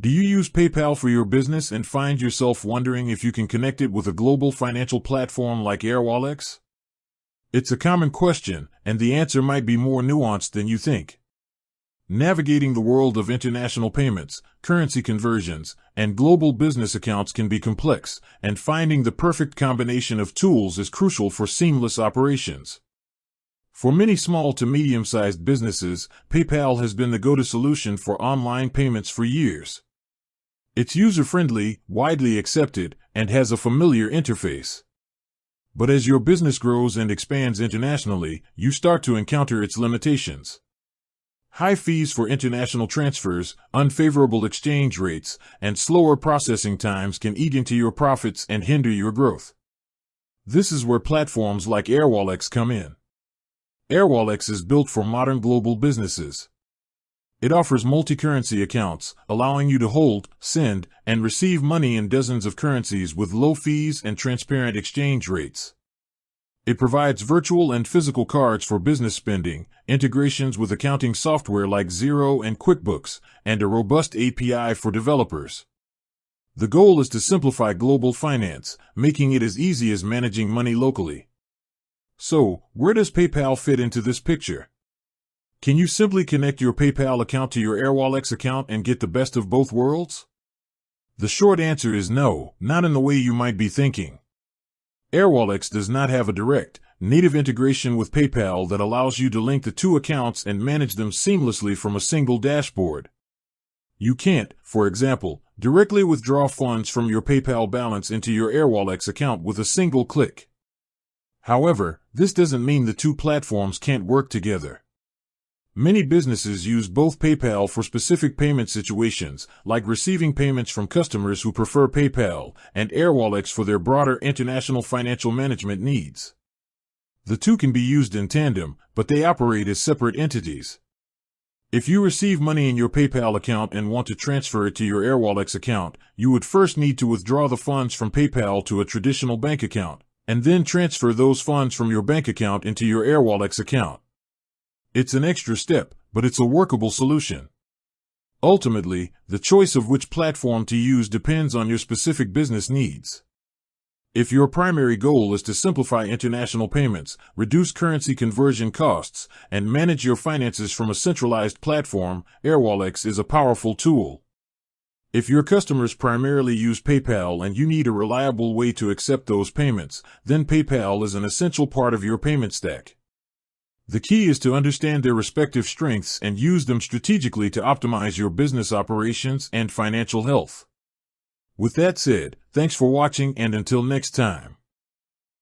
Do you use PayPal for your business and find yourself wondering if you can connect it with a global financial platform like Airwallex? It's a common question, and the answer might be more nuanced than you think. Navigating the world of international payments, currency conversions, and global business accounts can be complex, and finding the perfect combination of tools is crucial for seamless operations. For many small to medium-sized businesses, PayPal has been the go-to solution for online payments for years. It's user-friendly, widely accepted, and has a familiar interface. But as your business grows and expands internationally, you start to encounter its limitations. High fees for international transfers, unfavorable exchange rates, and slower processing times can eat into your profits and hinder your growth. This is where platforms like Airwallex come in. Airwallex is built for modern global businesses. It offers multi-currency accounts, allowing you to hold, send, and receive money in dozens of currencies with low fees and transparent exchange rates. It provides virtual and physical cards for business spending, integrations with accounting software like Xero and QuickBooks, and a robust API for developers. The goal is to simplify global finance, making it as easy as managing money locally. So, where does PayPal fit into this picture? Can you simply connect your PayPal account to your Airwallex account and get the best of both worlds? The short answer is no, not in the way you might be thinking. Airwallex does not have a direct, native integration with PayPal that allows you to link the two accounts and manage them seamlessly from a single dashboard. You can't, for example, directly withdraw funds from your PayPal balance into your Airwallex account with a single click. However, this doesn't mean the two platforms can't work together. Many businesses use both PayPal for specific payment situations, like receiving payments from customers who prefer PayPal, and Airwallex for their broader international financial management needs. The two can be used in tandem, but they operate as separate entities. If you receive money in your PayPal account and want to transfer it to your Airwallex account, you would first need to withdraw the funds from PayPal to a traditional bank account, and then transfer those funds from your bank account into your Airwallex account. It's an extra step, but it's a workable solution. Ultimately, the choice of which platform to use depends on your specific business needs. If your primary goal is to simplify international payments, reduce currency conversion costs, and manage your finances from a centralized platform, Airwallex is a powerful tool. If your customers primarily use PayPal and you need a reliable way to accept those payments, then PayPal is an essential part of your payment stack. The key is to understand their respective strengths and use them strategically to optimize your business operations and financial health. With that said, thanks for watching, and until next time.